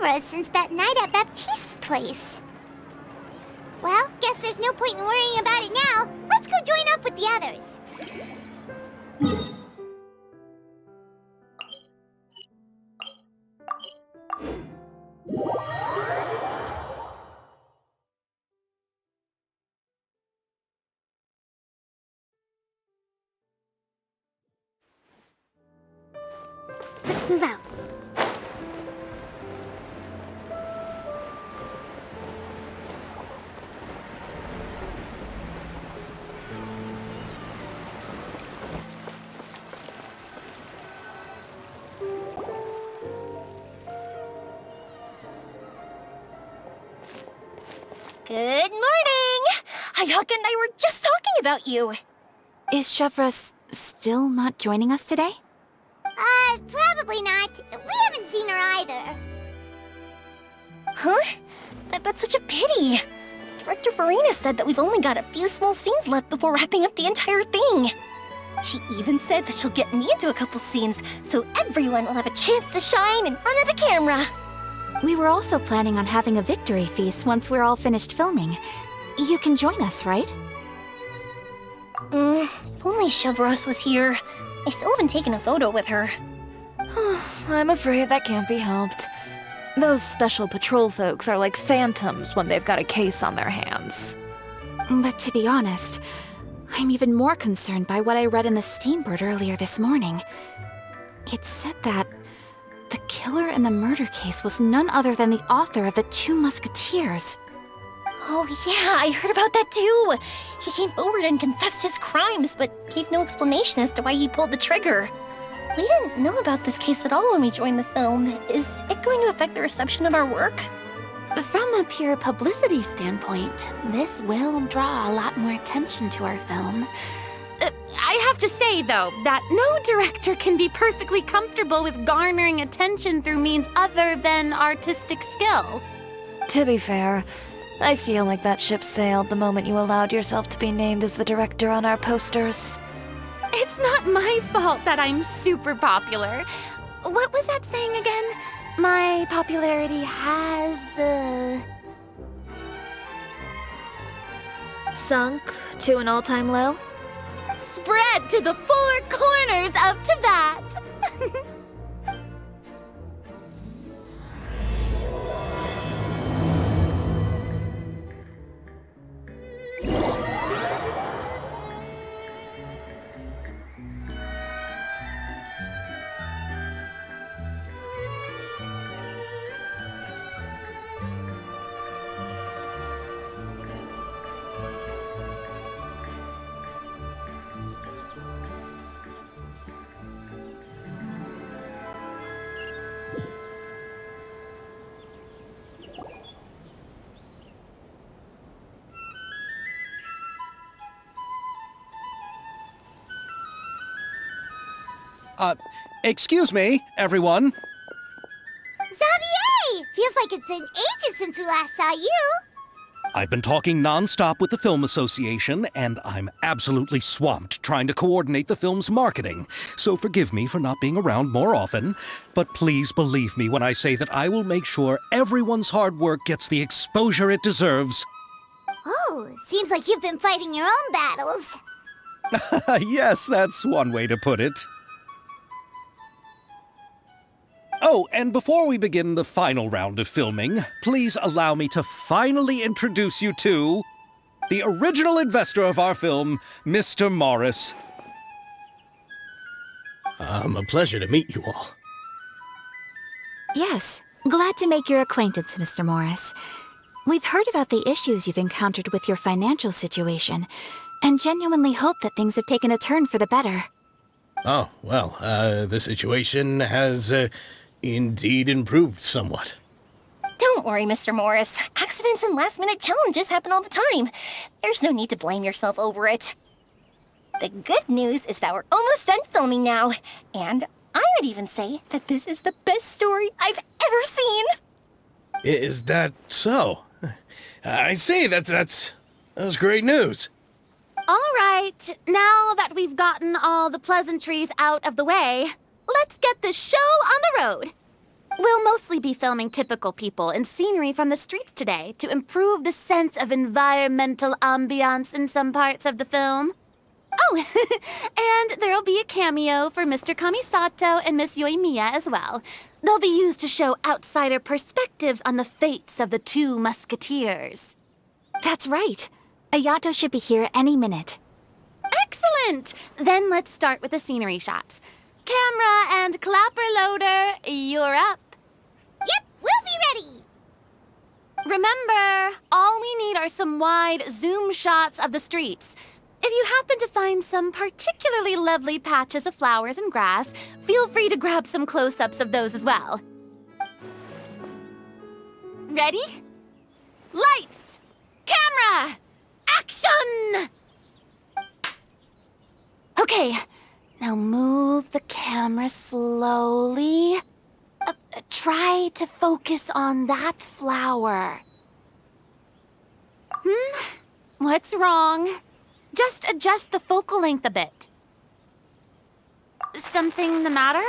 for us since that night at Baptiste's place. Well, guess there's no point in worrying about it now. Let's go join up with the others. Let's move out. Good morning! Hayaka and I were just talking about you. Is Chevra still not joining us today? Probably not. We haven't seen her either. Huh? That's such a pity. Director Farina said that we've only got a few small scenes left before wrapping up the entire thing. She even said that she'll get me into a couple scenes, so everyone will have a chance to shine in front of the camera. We were also planning on having a victory feast once we're all finished filming. You can join us, right? If only Chevra was here. I still haven't taken a photo with her. I'm afraid that can't be helped. Those special patrol folks are like phantoms when they've got a case on their hands. But to be honest, I'm even more concerned by what I read in the Steambird earlier this morning. It said that the killer in the murder case was none other than the author of the 2 Musketeers. Oh yeah, I heard about that too. He came forward and confessed his crimes, but gave no explanation as to why he pulled the trigger. We didn't know about this case at all when we joined the film. Is it going to affect the reception of our work? From a pure publicity standpoint, this will draw a lot more attention to our film. I have to say, though, that no director can be perfectly comfortable with garnering attention through means other than artistic skill. To be fair, I feel like that ship sailed the moment you allowed yourself to be named as the director on our posters. It's not my fault that I'm super popular. What was that saying again? My popularity has, Sunk to an all-time low? spread to the 4 corners of Teyvat. Excuse me, everyone. Xavier! Feels like it's been ages since we last saw you. I've been talking non-stop with the Film Association, and I'm absolutely swamped trying to coordinate the film's marketing. So forgive me for not being around more often, but please believe me when I say that I will make sure everyone's hard work gets the exposure it deserves. Oh, seems like you've been fighting your own battles. Yes, that's one way to put it. Oh, and before we begin the final round of filming, please allow me to finally introduce you to the original investor of our film, Mr. Morris. A pleasure to meet you all. Yes, glad to make your acquaintance, Mr. Morris. We've heard about the issues you've encountered with your financial situation, and genuinely hope that things have taken a turn for the better. Oh, well, the situation has, indeed improved somewhat. Don't worry, Mr. Morris. Accidents and last-minute challenges happen all the time. There's no need to blame yourself over it. The good news is that we're almost done filming now, and I would even say that this is the best story I've ever seen. Is that so? I see, that's great news. All right, now that we've gotten all the pleasantries out of the way, let's get the show on the road. We'll mostly be filming typical people and scenery from the streets today to improve the sense of environmental ambiance in some parts of the film. Oh, and there'll be a cameo for Mr. Kamisato and Miss Yoimiya as well. They'll be used to show outsider perspectives on the fates of the two musketeers. That's right. Ayato should be here any minute. Excellent! Then let's start with the scenery shots. Camera and clapper loader, you're up. Yep, we'll be ready. Remember, all we need are some wide zoom shots of the streets. If you happen to find some particularly lovely patches of flowers and grass, feel free to grab some close-ups of those as well. Ready? Lights! Camera! Action! Okay, now move the camera slowly. Try to focus on that flower. What's wrong? Just adjust the focal length a bit. Something the matter?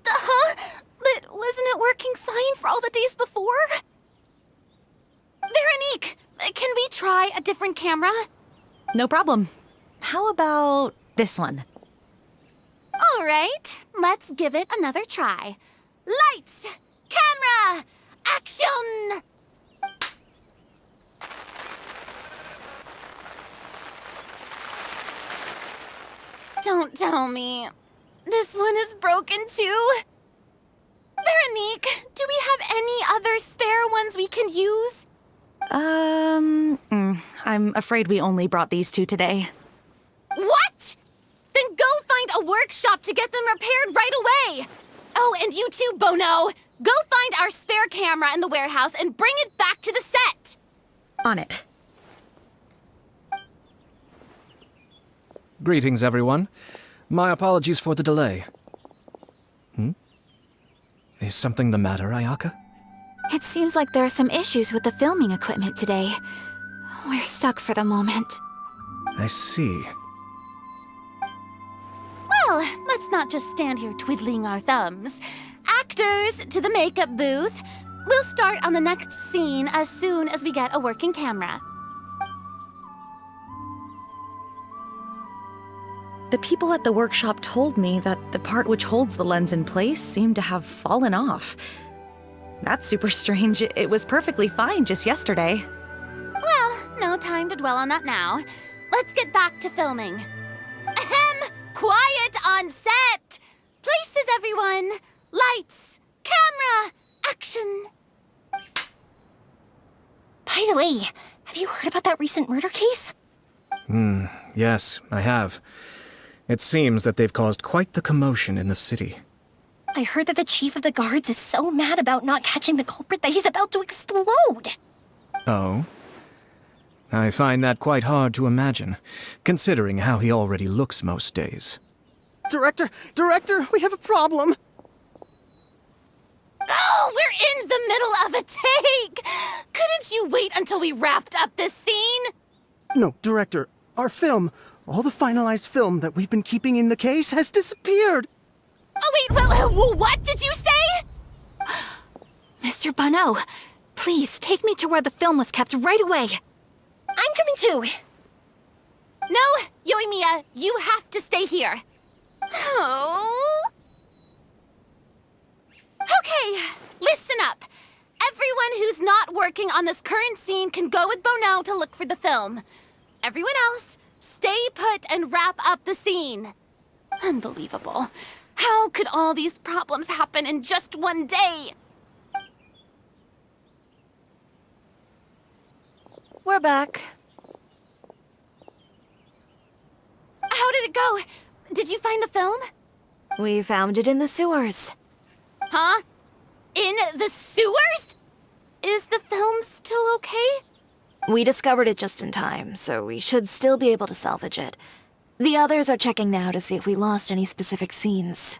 Huh? But wasn't it working fine for all the days before? Veronique, can we try a different camera? No problem. How about this one? All right, let's give it another try. Lights! Camera! Action! Don't tell me. This one is broken too? Veronique, do we have any other spare ones we can use? I'm afraid we only brought these two today. What? Then go find a workshop to get them repaired right away. Oh, and you too, Bono. Go find our spare camera in the warehouse and bring it back to the set. On it. Greetings, everyone. My apologies for the delay. Is something the matter, Ayaka? It seems like there are some issues with the filming equipment today. We're stuck for the moment. I see. Well, let's not just stand here twiddling our thumbs. Actors, to the makeup booth. We'll start on the next scene as soon as we get a working camera. The people at the workshop told me that the part which holds the lens in place seemed to have fallen off. That's super strange. It was perfectly fine just yesterday. Well, no time to dwell on that now. Let's get back to filming. Ahem! Quiet on set! Places, everyone! Lights! Camera! Action! By the way, have you heard about that recent murder case? Yes, I have. It seems that they've caused quite the commotion in the city. I heard that the chief of the guards is so mad about not catching the culprit that he's about to explode. Oh? I find that quite hard to imagine, considering how he already looks most days. Director, we have a problem. Oh, we're in the middle of a take! Couldn't you wait until we wrapped up this scene? No, Director, our film, all the finalized film that we've been keeping in the case has disappeared. Oh, wait, what did you say? Mr. Bono, please take me to where the film was kept right away. I'm coming too. No, Yoimiya, you have to stay here. Oh. Okay, listen up. Everyone who's not working on this current scene can go with Bono to look for the film. Everyone else, stay put and wrap up the scene. Unbelievable. How could all these problems happen in just one day? We're back. How did it go? Did you find the film? We found it in the sewers. Huh? In the sewers? Is the film still okay? We discovered it just in time, so we should still be able to salvage it. The others are checking now to see if we lost any specific scenes.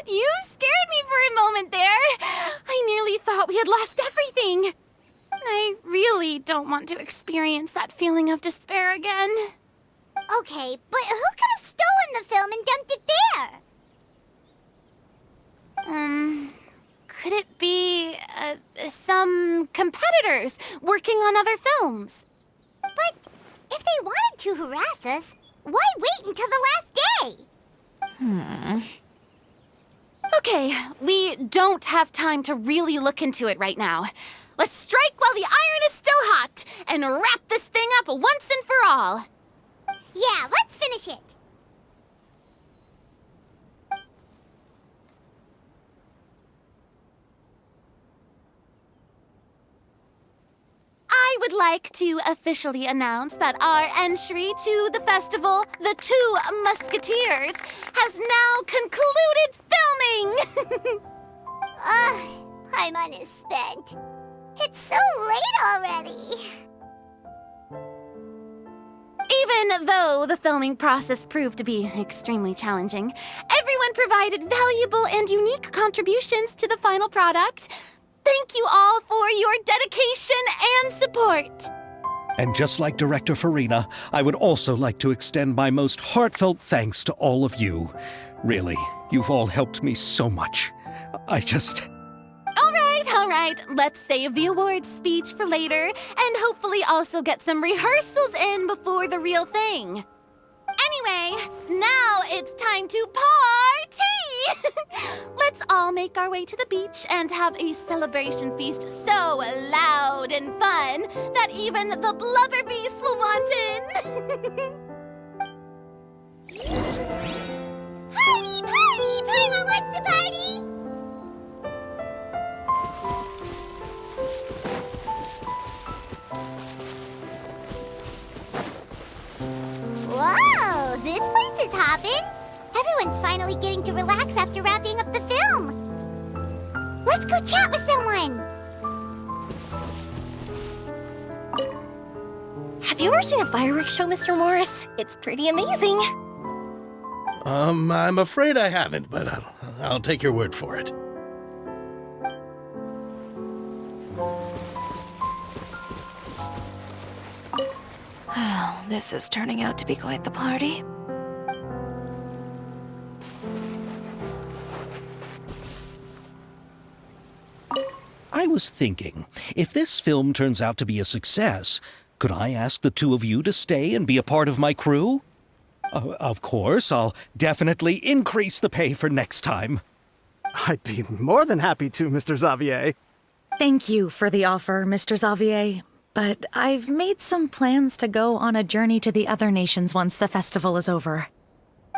You scared me for a moment there. I nearly thought we had lost everything. I really don't want to experience that feeling of despair again. Okay, but who could have stolen the film and dumped it there? Could it be, some competitors working on other films? But if they wanted to harass us, why wait until the last day? Okay, we don't have time to really look into it right now. Let's strike while the iron is still hot and wrap this thing up once and for all. Yeah, let's finish it. I would like to officially announce that our entry to the festival, The Two Musketeers, has now concluded filming! Paimon is spent. It's so late already. Even though the filming process proved to be extremely challenging, everyone provided valuable and unique contributions to the final product. Thank you all for your dedication and support. And just like Director Farina, I would also like to extend my most heartfelt thanks to all of you. Really, you've all helped me so much. All right, let's save the awards speech for later and hopefully also get some rehearsals in before the real thing. Anyway, now it's time to party! Let's all make our way to the beach and have a celebration feast so loud and fun that even the blubber beast will want in. Party, party! Paimon wants to party! Whoa, this place is hopping. Everyone's finally getting to relax after wrapping up the film. Let's go chat with someone. Have you ever seen a fireworks show, Mr. Morris? It's pretty amazing. I'm afraid I haven't, but I'll take your word for it. This is turning out to be quite the party. I was thinking, if this film turns out to be a success, could I ask the two of you to stay and be a part of my crew? Of course, I'll definitely increase the pay for next time. I'd be more than happy to, Mr. Xavier. Thank you for the offer, Mr. Xavier. But I've made some plans to go on a journey to the other nations once the festival is over.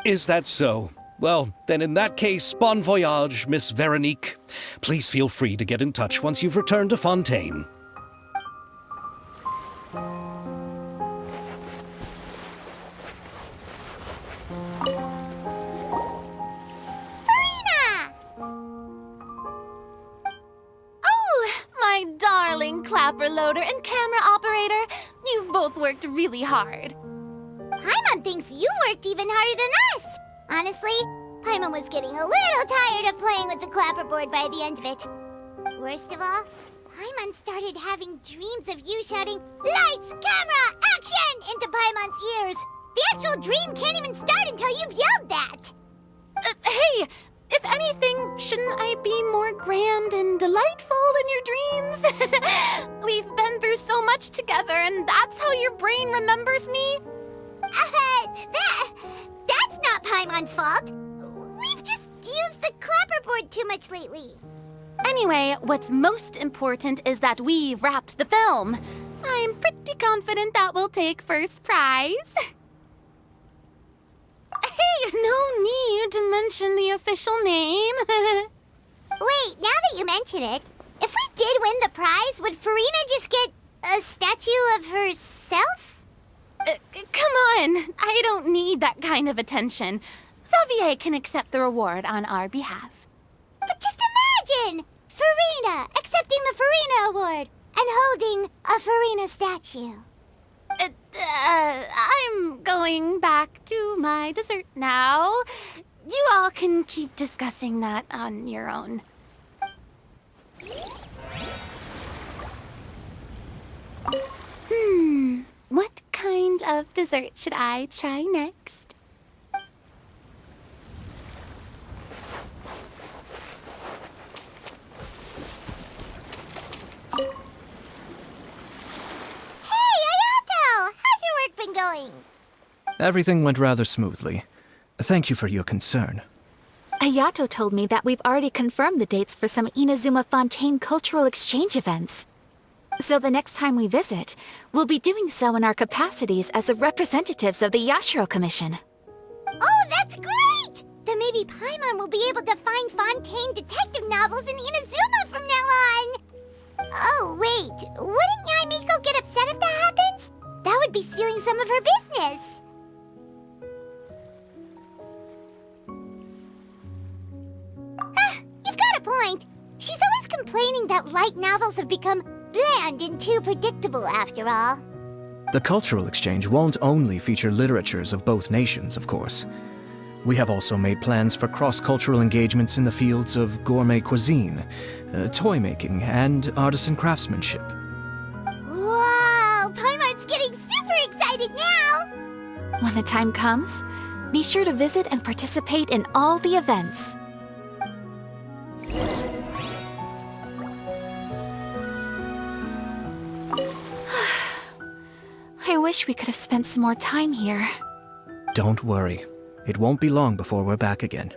Is that so? Well, then in that case, bon voyage, Miss Veronique. Please feel free to get in touch once you've returned to Fontaine. My darling clapper loader and camera operator, you've both worked really hard. Paimon thinks you worked even harder than us. Honestly, Paimon was getting a little tired of playing with the clapperboard by the end of it. Worst of all, Paimon started having dreams of you shouting, "Lights, camera, action!" into Paimon's ears. The actual dream can't even start until you've yelled that. Hey! If anything, shouldn't I be more grand and delightful than your dreams? We've been through so much together, and that's how your brain remembers me? That's not Paimon's fault. We've just used the clapperboard too much lately. Anyway, what's most important is that we've wrapped the film. I'm pretty confident that we'll take first prize. Hey, no need to mention the official name. Wait, now that you mention it, if we did win the prize, would Farina just get a statue of herself? Come on, I don't need that kind of attention. Xavier can accept the reward on our behalf. But just imagine! Farina accepting the Farina Award and holding a Farina statue. I'm going back to my dessert now. You all can keep discussing that on your own. What kind of dessert should I try next? Hey, Ayato! How's your work been going? Everything went rather smoothly. Thank you for your concern. Ayato told me that we've already confirmed the dates for some Inazuma Fontaine cultural exchange events. So the next time we visit, we'll be doing so in our capacities as the representatives of the Yashiro Commission. Oh, that's great! Then maybe Paimon will be able to find Fontaine detective novels in Inazuma from now on! Oh, wait. Wouldn't Yae Miko get upset if that happens? That would be stealing some of her business. You've got a point. She's always complaining that light novels have become bland and too predictable after all. The cultural exchange won't only feature literatures of both nations, of course. We have also made plans for cross-cultural engagements in the fields of gourmet cuisine, toy making, and artisan craftsmanship. Wow, Paimon's getting super excited now! When the time comes, be sure to visit and participate in all the events. I wish we could have spent some more time here. Don't worry. It won't be long before we're back again.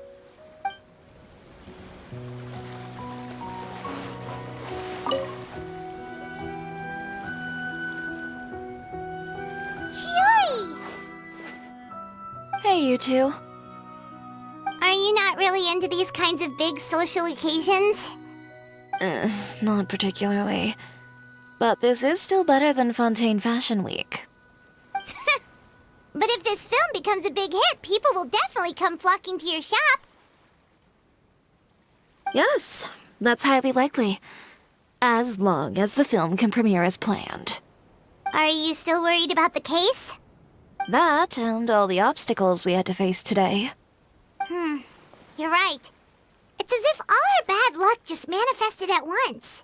Chiori! Hey, you two. Are you not really into these kinds of big social occasions? Not particularly. But this is still better than Fontaine Fashion Week. But if this film becomes a big hit, people will definitely come flocking to your shop. Yes, that's highly likely. As long as the film can premiere as planned. Are you still worried about the case? That and all the obstacles we had to face today. You're right. It's as if all our bad luck just manifested at once.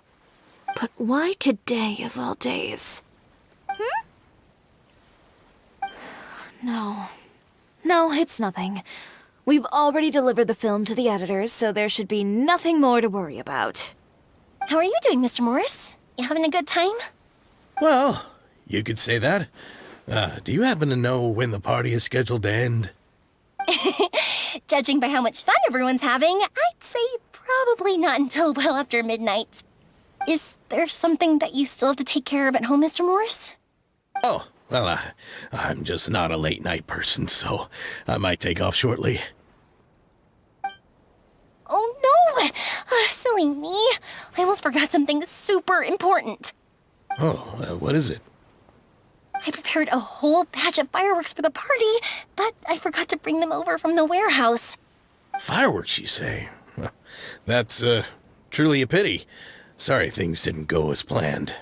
But why today of all days? No, it's nothing. We've already delivered the film to the editors, so there should be nothing more to worry about. How are you doing, Mr. Morris? You having a good time? Well, you could say that. Do you happen to know when the party is scheduled to end? Judging by how much fun everyone's having, I'd say probably not until well after midnight. Is there something that you still have to take care of at home, Mr. Morris? Oh, well, I'm just not a late night person, so I might take off shortly. Oh no! Silly me. I almost forgot something super important. Oh, what is it? I prepared a whole batch of fireworks for the party, but I forgot to bring them over from the warehouse. Fireworks, you say? Well, that's, truly a pity. Sorry things didn't go as planned.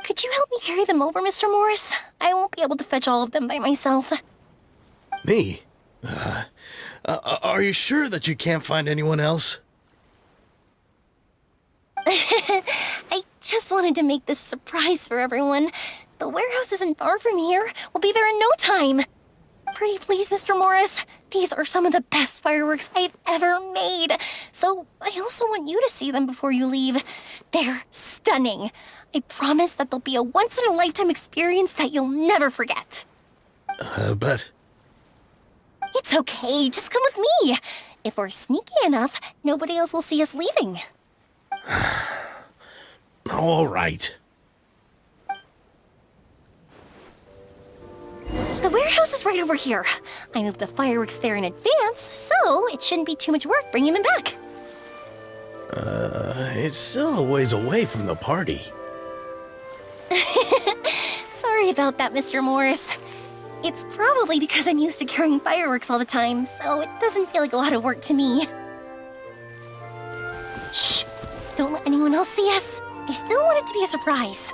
Could you help me carry them over, Mr. Morris? I won't be able to fetch all of them by myself. Me? Are you sure that you can't find anyone else? I just wanted to make this a surprise for everyone. The warehouse isn't far from here. We'll be there in no time. Pretty please, Mr. Morris. These are some of the best fireworks I've ever made. So I also want you to see them before you leave. They're stunning. I promise that they'll be a once-in-a-lifetime experience that you'll never forget. But... It's okay. Just come with me. If we're sneaky enough, nobody else will see us leaving. all right. The warehouse is right over here. I moved the fireworks there in advance, so it shouldn't be too much work bringing them back. It's still a ways away from the party. Sorry about that, Mr. Morris. It's probably because I'm used to carrying fireworks all the time, so it doesn't feel like a lot of work to me. Shh! Don't let anyone else see us. I still want it to be a surprise.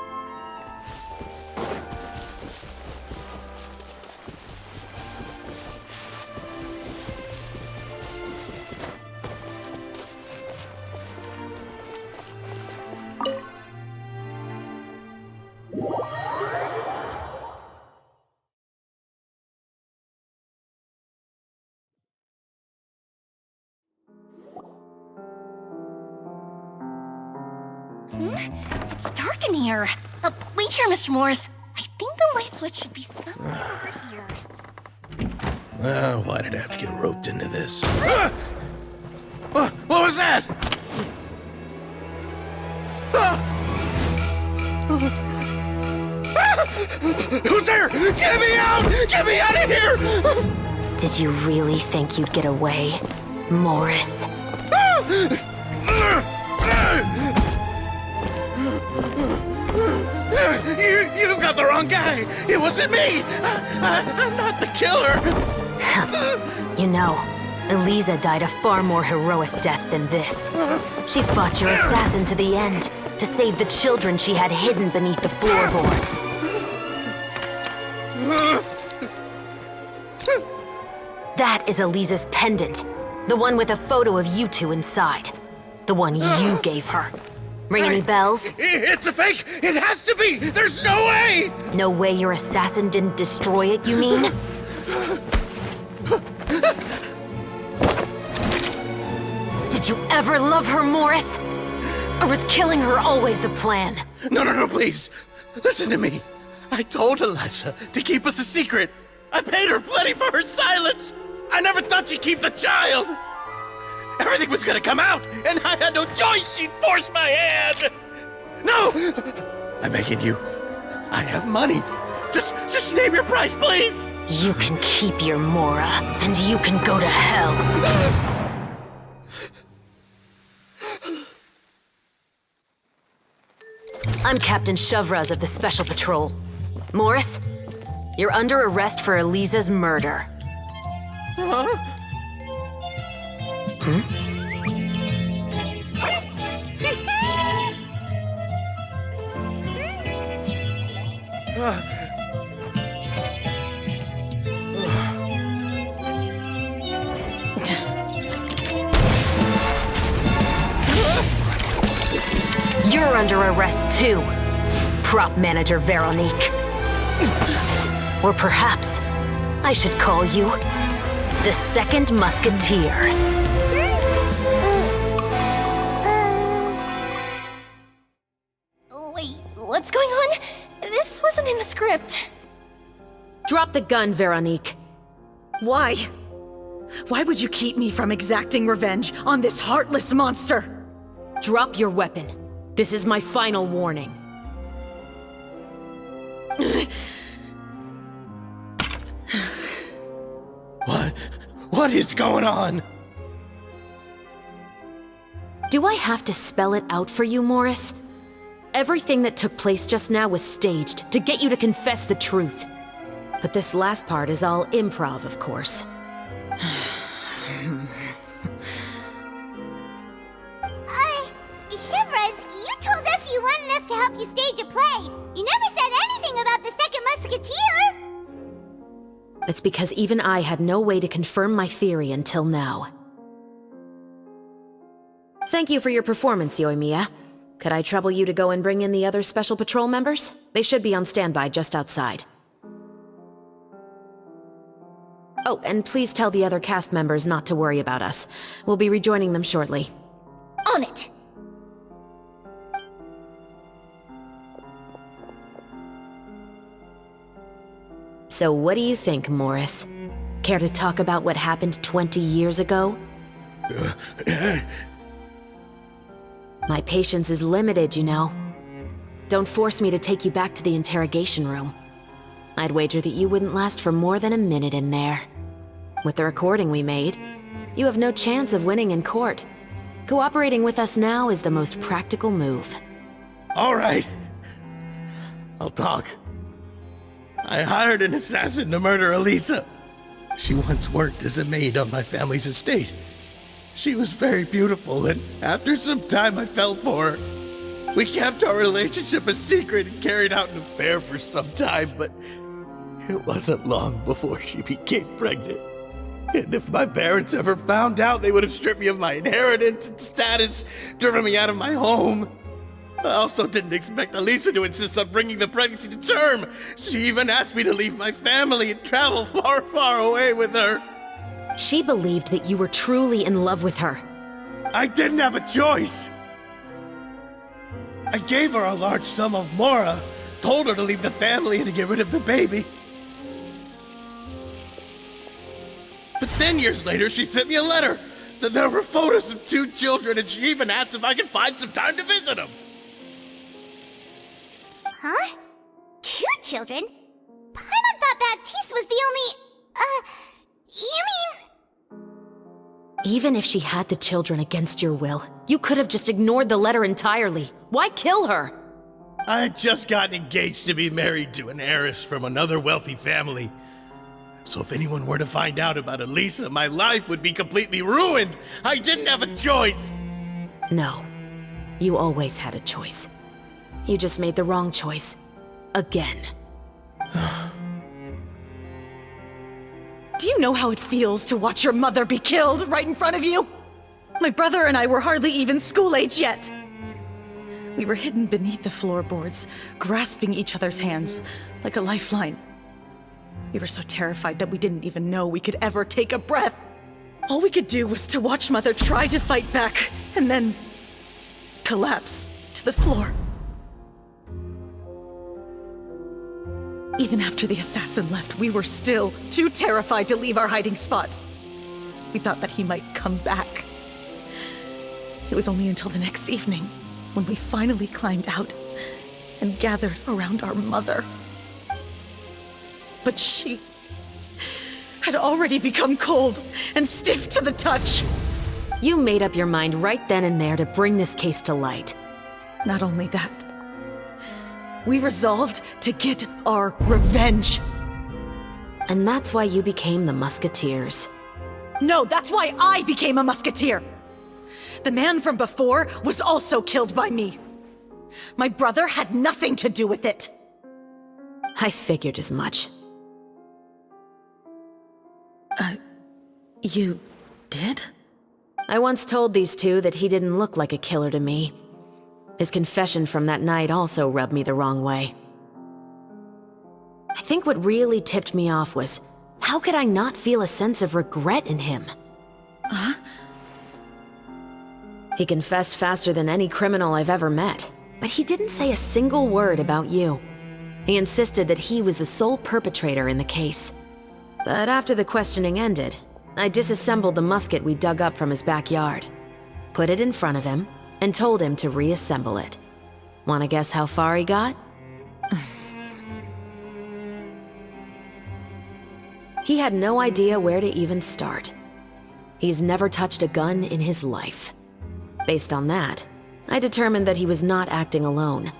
It's dark in here. Wait here, Mr. Morris. I think the light switch should be somewhere over here. Why did I have to get roped into this? What was that? Who's there? Get me out! Get me out of here! Did you really think you'd get away, Morris? You've got the wrong guy! It wasn't me! I'm not the killer! You know, Eliza died a far more heroic death than this. She fought your assassin to the end, to save the children she had hidden beneath the floorboards. That is Eliza's pendant. The one with a photo of you two inside. The one you gave her. Ring any bells? It's a fake! It has to be! There's no way! No way your assassin didn't destroy it, you mean? Did you ever love her, Morris? Or was killing her always the plan? No, please. Listen to me. I told Eliza to keep us a secret. I paid her plenty for her silence. I never thought she'd keep the child. Everything was gonna come out, and I had no choice. She forced my hand. No! I'm begging you. I have money. Just name your price, please. You can keep your Mora, and you can go to hell. I'm Captain Shovraz of the Special Patrol. Morris, you're under arrest for Eliza's murder. You're under arrest too, prop manager Veronique. Or perhaps I should call you the Second Musketeer. Wait, what's going on? This wasn't in the script. Drop the gun, Veronique. Why? Why would you keep me from exacting revenge on this heartless monster? Drop your weapon. This is my final warning. What is going on? Do I have to spell it out for you, Morris? Everything that took place just now was staged to get you to confess the truth. But this last part is all improv, of course. Shivras, you told us you wanted us to help you stage a play. You never said anything about the Second Musketeer. It's because even I had no way to confirm my theory until now. Thank you for your performance, Yoimiya. Could I trouble you to go and bring in the other Special Patrol members? They should be on standby just outside. Oh, and please tell the other cast members not to worry about us. We'll be rejoining them shortly. On it! So what do you think, Morris? Care to talk about what happened 20 years ago? My patience is limited, you know. Don't force me to take you back to the interrogation room. I'd wager that you wouldn't last for more than a minute in there. With the recording we made, you have no chance of winning in court. Cooperating with us now is the most practical move. All right. I'll talk. I hired an assassin to murder Eliza. She once worked as a maid on my family's estate. She was very beautiful, and after some time I fell for her. We kept our relationship a secret and carried out an affair for some time, but it wasn't long before she became pregnant. And if my parents ever found out, they would have stripped me of my inheritance and status, driven me out of my home. I also didn't expect Eliza to insist on bringing the pregnancy to term. She even asked me to leave my family and travel far, far away with her. She believed that you were truly in love with her. I didn't have a choice. I gave her a large sum of mora, told her to leave the family and to get rid of the baby. But then years later, she sent me a letter that there were photos of 2 children, and she even asked if I could find some time to visit them. Huh? 2 children? Paimon thought Baptiste was the only... you mean... Even if she had the children against your will, you could have just ignored the letter entirely. Why kill her? I had just gotten engaged to be married to an heiress from another wealthy family. So if anyone were to find out about Elisa, my life would be completely ruined. I didn't have a choice. No. You always had a choice. You just made the wrong choice. Again. Do you know how it feels to watch your mother be killed right in front of you? My brother and I were hardly even school age yet. We were hidden beneath the floorboards, grasping each other's hands like a lifeline. We were so terrified that we didn't even know we could ever take a breath. All we could do was to watch Mother try to fight back, and then collapse to the floor. Even after the assassin left, we were still too terrified to leave our hiding spot. We thought that he might come back. It was only until the next evening when we finally climbed out and gathered around our mother. But she had already become cold and stiff to the touch. You made up your mind right then and there to bring this case to light. Not only that, we resolved to get our revenge. And that's why you became the Musketeers. No, that's why I became a musketeer. The man from before was also killed by me. My brother had nothing to do with it. I figured as much. You did? I once told these two that he didn't look like a killer to me. His confession from that night also rubbed me the wrong way. I think what really tipped me off was, how could I not feel a sense of regret in him? Huh? He confessed faster than any criminal I've ever met, but he didn't say a single word about you. He insisted that he was the sole perpetrator in the case. But after the questioning ended, I disassembled the musket we dug up from his backyard, put it in front of him, and told him to reassemble it. Wanna guess how far he got? He had no idea where to even start. He's never touched a gun in his life. Based on that, I determined that he was not acting alone.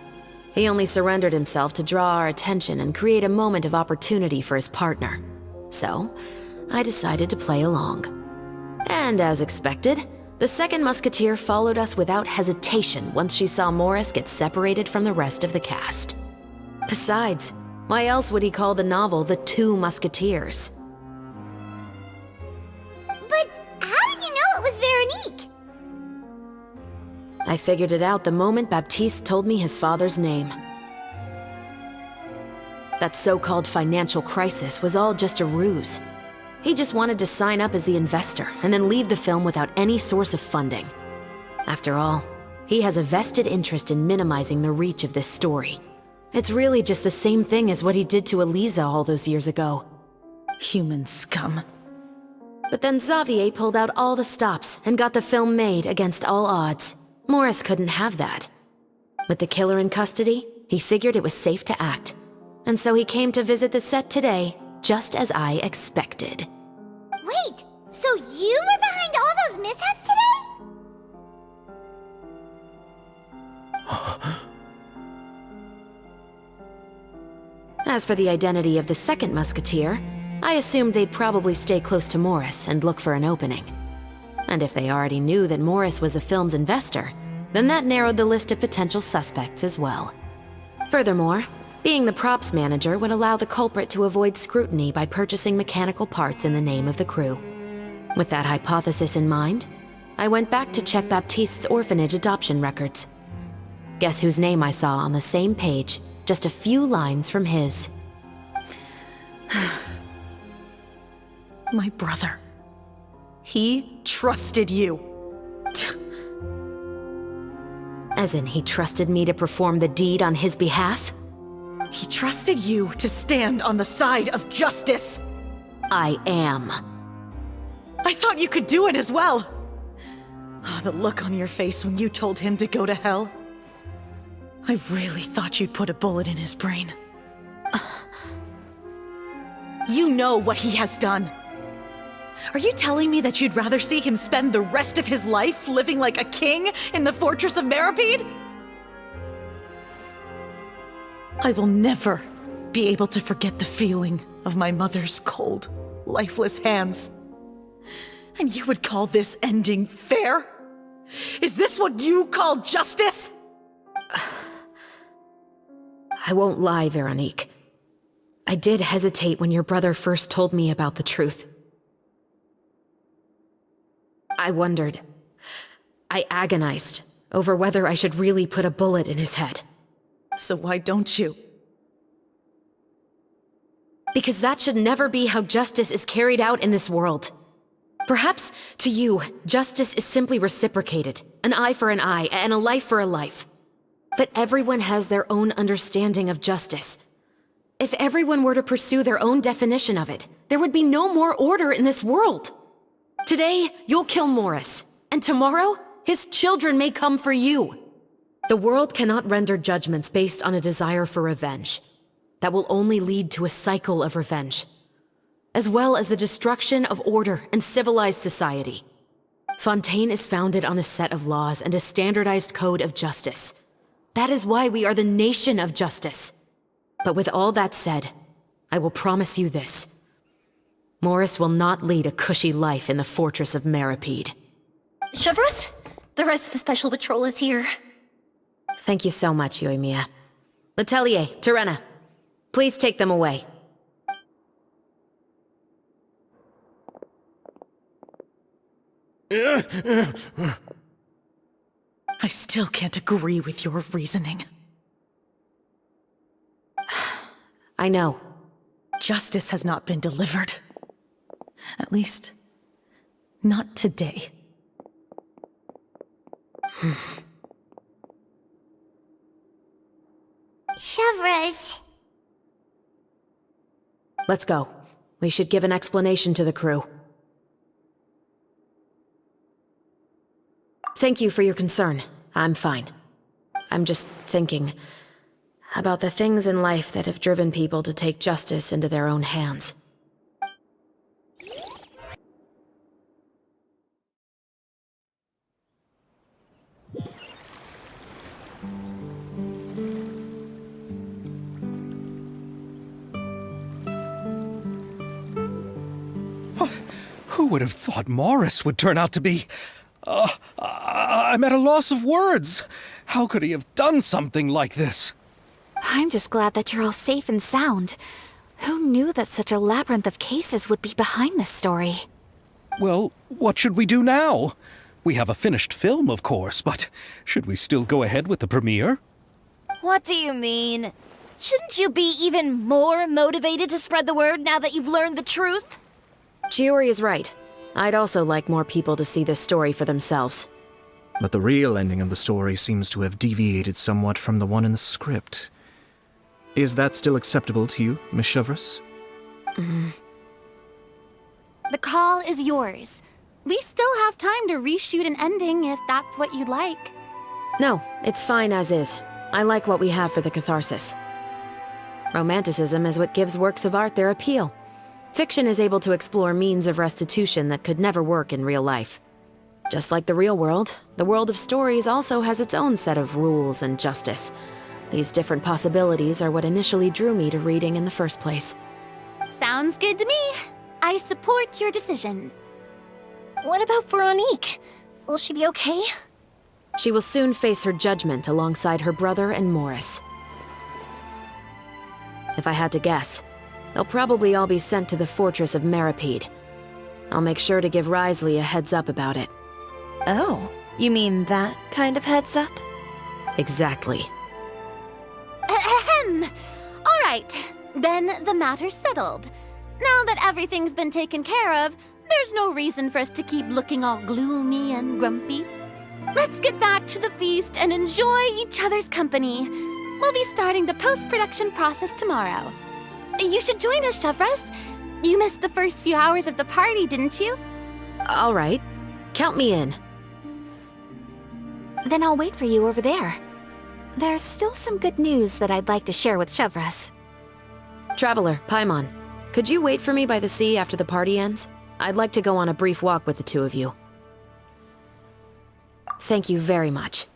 He only surrendered himself to draw our attention and create a moment of opportunity for his partner. So, I decided to play along. And as expected, the second musketeer followed us without hesitation once she saw Morris get separated from the rest of the cast. Besides, why else would he call the novel The Two Musketeers? But how did you know it was Veronique? I figured it out the moment Baptiste told me his father's name. That so-called financial crisis was all just a ruse. He just wanted to sign up as the investor and then leave the film without any source of funding. After all, he has a vested interest in minimizing the reach of this story. It's really just the same thing as what he did to Elisa all those years ago. Human scum. But then Xavier pulled out all the stops and got the film made against all odds. Morris couldn't have that. With the killer in custody, he figured it was safe to act. And so he came to visit the set today, just as I expected. Wait, so you were behind all those mishaps today? As for the identity of the second musketeer, I assumed they'd probably stay close to Morris and look for an opening. And if they already knew that Morris was the film's investor, then that narrowed the list of potential suspects as well. Furthermore, being the props manager would allow the culprit to avoid scrutiny by purchasing mechanical parts in the name of the crew. With that hypothesis in mind, I went back to check Baptiste's orphanage adoption records. Guess whose name I saw on the same page, just a few lines from his. My brother. He trusted you. As in, he trusted me to perform the deed on his behalf? He trusted you to stand on the side of justice. I am. I thought you could do it as well. Oh, the look on your face when you told him to go to hell. I really thought you'd put a bullet in his brain. You know what he has done. Are you telling me that you'd rather see him spend the rest of his life living like a king in the fortress of Meripede? I will never be able to forget the feeling of my mother's cold, lifeless hands. And you would call this ending fair? Is this what you call justice? I won't lie, Veronique. I did hesitate when your brother first told me about the truth. I wondered. I agonized over whether I should really put a bullet in his head. So why don't you? Because that should never be how justice is carried out in this world. Perhaps, to you, justice is simply reciprocated. An eye for an eye, and a life for a life. But everyone has their own understanding of justice. If everyone were to pursue their own definition of it, there would be no more order in this world. Today, you'll kill Morris, and tomorrow, his children may come for you. The world cannot render judgments based on a desire for revenge. That will only lead to a cycle of revenge, as well as the destruction of order and civilized society. Fontaine is founded on a set of laws and a standardized code of justice. That is why we are the nation of justice. But with all that said, I will promise you this. Morris will not lead a cushy life in the fortress of Meripede. HoYoverse, the rest of the special patrol is here. Thank you so much, Yoimiya. Letelier, Terena, please take them away. I still can't agree with your reasoning. I know. Justice has not been delivered. At least, not today. HoYoverse. Let's go. We should give an explanation to the crew. Thank you for your concern. I'm fine. I'm just thinking about the things in life that have driven people to take justice into their own hands. Who would have thought Morris would turn out to be... I'm at a loss of words. How could he have done something like this? I'm just glad that you're all safe and sound. Who knew that such a labyrinth of cases would be behind this story? Well, what should we do now? We have a finished film, of course, but should we still go ahead with the premiere? What do you mean? Shouldn't you be even more motivated to spread the word now that you've learned the truth? Chiori is right. I'd also like more people to see this story for themselves. But the real ending of the story seems to have deviated somewhat from the one in the script. Is that still acceptable to you, Miss HoYoverse? The call is yours. We still have time to reshoot an ending if that's what you'd like. No, it's fine as is. I like what we have for the catharsis. Romanticism is what gives works of art their appeal. Fiction is able to explore means of restitution that could never work in real life. Just like the real world, the world of stories also has its own set of rules and justice. These different possibilities are what initially drew me to reading in the first place. Sounds good to me. I support your decision. What about Veronique? Will she be okay? She will soon face her judgment alongside her brother and Morris. If I had to guess, they'll probably all be sent to the fortress of Meripede. I'll make sure to give Risley a heads up about it. Oh, you mean that kind of heads up? Exactly. Ahem. All right, then the matter's settled. Now that everything's been taken care of, there's no reason for us to keep looking all gloomy and grumpy. Let's get back to the feast and enjoy each other's company. We'll be starting the post-production process tomorrow. You should join us, HoYoverse. You missed the first few hours of the party, didn't you? All right. Count me in. Then I'll wait for you over there. There's still some good news that I'd like to share with HoYoverse. Traveler, Paimon, could you wait for me by the sea after the party ends? I'd like to go on a brief walk with the two of you. Thank you very much.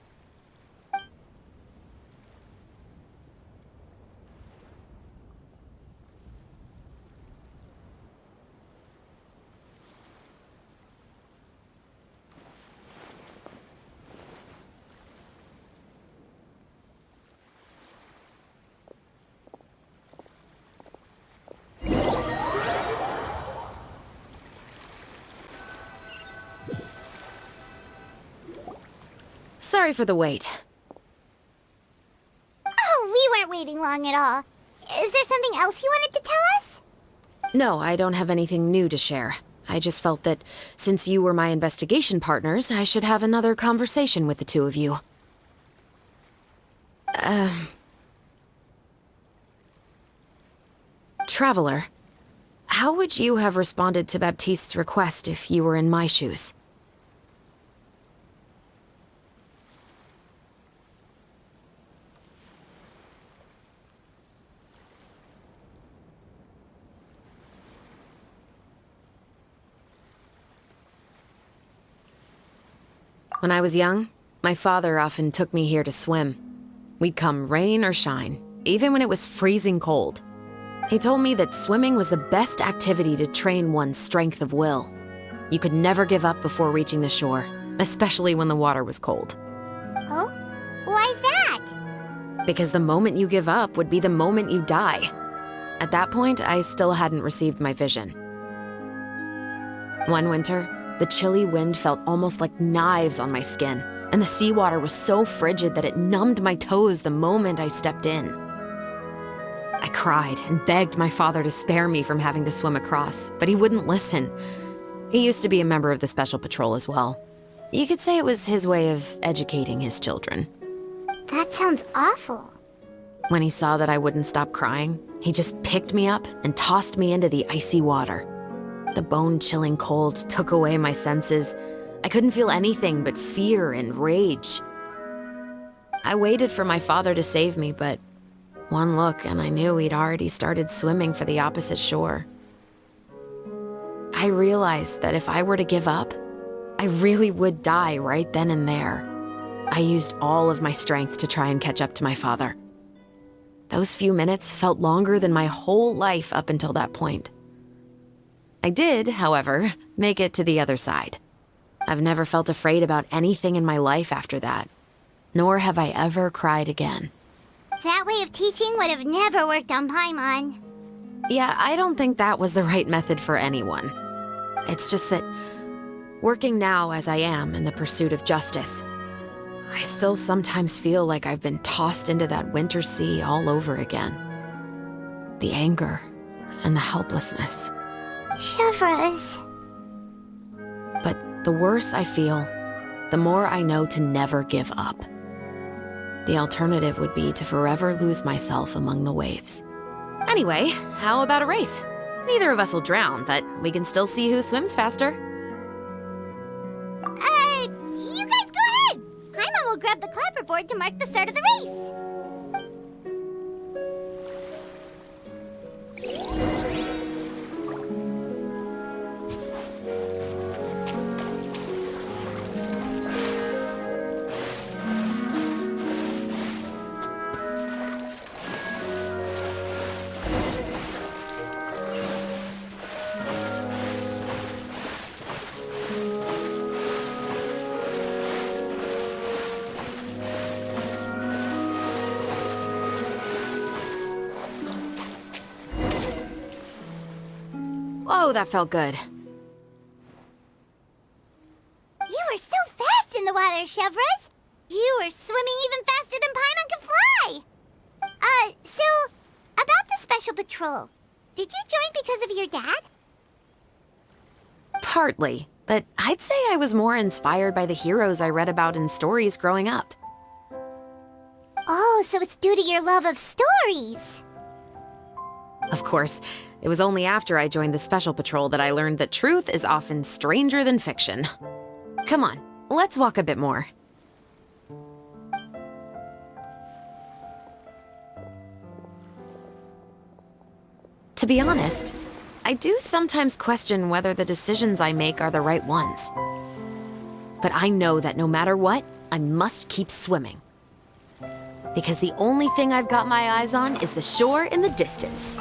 Sorry for the wait. Oh, we weren't waiting long at all. Is there something else you wanted to tell us? No, I don't have anything new to share. I just felt that since you were my investigation partners, I should have another conversation with the two of you. Traveler, how would you have responded to Baptiste's request if you were in my shoes? When I was young, my father often took me here to swim. We'd come rain or shine, even when it was freezing cold. He told me that swimming was the best activity to train one's strength of will. You could never give up before reaching the shore, especially when the water was cold. Oh? Why's that? Because the moment you give up would be the moment you die. At that point, I still hadn't received my vision. One winter, the chilly wind felt almost like knives on my skin, and the seawater was so frigid that it numbed my toes the moment I stepped in. I cried and begged my father to spare me from having to swim across, but he wouldn't listen. He used to be a member of the Special Patrol as well. You could say it was his way of educating his children. That sounds awful. When he saw that I wouldn't stop crying, he just picked me up and tossed me into the icy water. The bone-chilling cold took away my senses. I couldn't feel anything but fear and rage. I waited for my father to save me, but one look and I knew he'd already started swimming for the opposite shore. I realized that if I were to give up, I really would die right then and there. I used all of my strength to try and catch up to my father. Those few minutes felt longer than my whole life up until that point. I did, however, make it to the other side. I've never felt afraid about anything in my life after that, nor have I ever cried again. That way of teaching would have never worked on Paimon. Yeah, I don't think that was the right method for anyone. It's just that, working now as I am in the pursuit of justice, I still sometimes feel like I've been tossed into that winter sea all over again. The anger and the helplessness. HoYoverse. But the worse I feel, the more I know to never give up. The alternative would be to forever lose myself among the waves. Anyway, how about a race? Neither of us will drown, but we can still see who swims faster. You guys go ahead! Paimon will grab the clapperboard to mark the start of the race. Whoa, that felt good. You were so fast in the water, HoYoverse. You were swimming even faster than Paimon can fly. So, about the Special Patrol, did you join because of your dad? Partly. but I'd say I was more inspired by the heroes I read about in stories growing up. Oh, so it's due to your love of stories. Of course, it was only after I joined the Special Patrol that I learned that truth is often stranger than fiction. Come on, let's walk a bit more. To be honest, I do sometimes question whether the decisions I make are the right ones. But I know that no matter what, I must keep swimming. Because the only thing I've got my eyes on is the shore in the distance.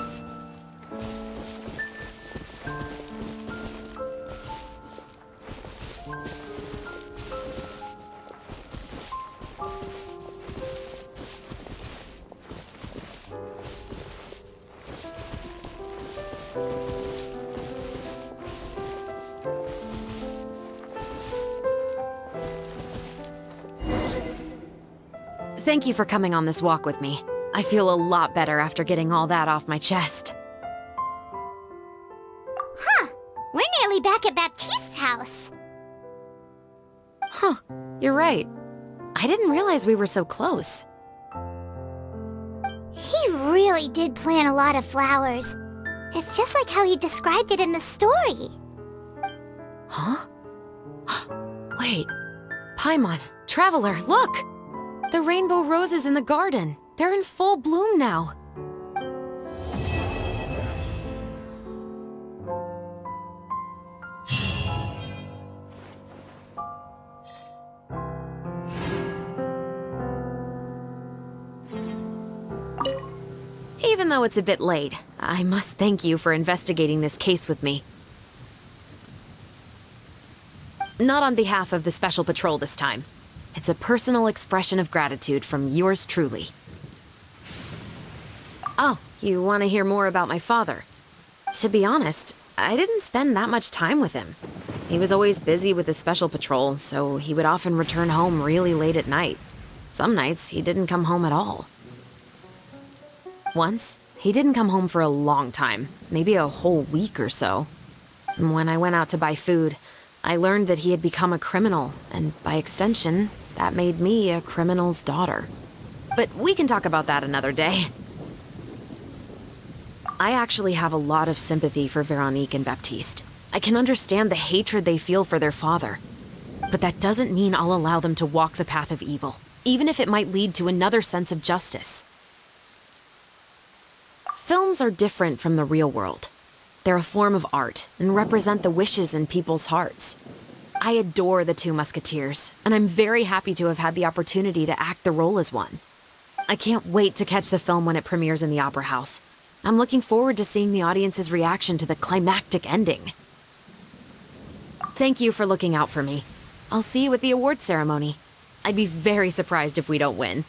Thank you for coming on this walk with me. I feel a lot better after getting all that off my chest. Huh. We're nearly back at Baptiste's house. Huh. You're right. I didn't realize we were so close. He really did plant a lot of flowers. It's just like how he described it in the story. Huh? Wait. Paimon, Traveler, look! The rainbow roses in the garden. They're in full bloom now. Even though it's a bit late, I must thank you for investigating this case with me. Not on behalf of the Special Patrol this time. It's a personal expression of gratitude from yours truly. Oh, you want to hear more about my father? To be honest, I didn't spend that much time with him. He was always busy with the Special Patrol, so he would often return home really late at night. Some nights, he didn't come home at all. Once, he didn't come home for a long time, maybe a whole week or so. When I went out to buy food, I learned that he had become a criminal, and by extension, that made me a criminal's daughter. But we can talk about that another day. I actually have a lot of sympathy for Veronique and Baptiste. I can understand the hatred they feel for their father. But that doesn't mean I'll allow them to walk the path of evil, even if it might lead to another sense of justice. Films are different from the real world. They're a form of art and represent the wishes in people's hearts. I adore the two Musketeers, and I'm very happy to have had the opportunity to act the role as one. I can't wait to catch the film when it premieres in the Opera House. I'm looking forward to seeing the audience's reaction to the climactic ending. Thank you for looking out for me. I'll see you at the award ceremony. I'd be very surprised if we don't win.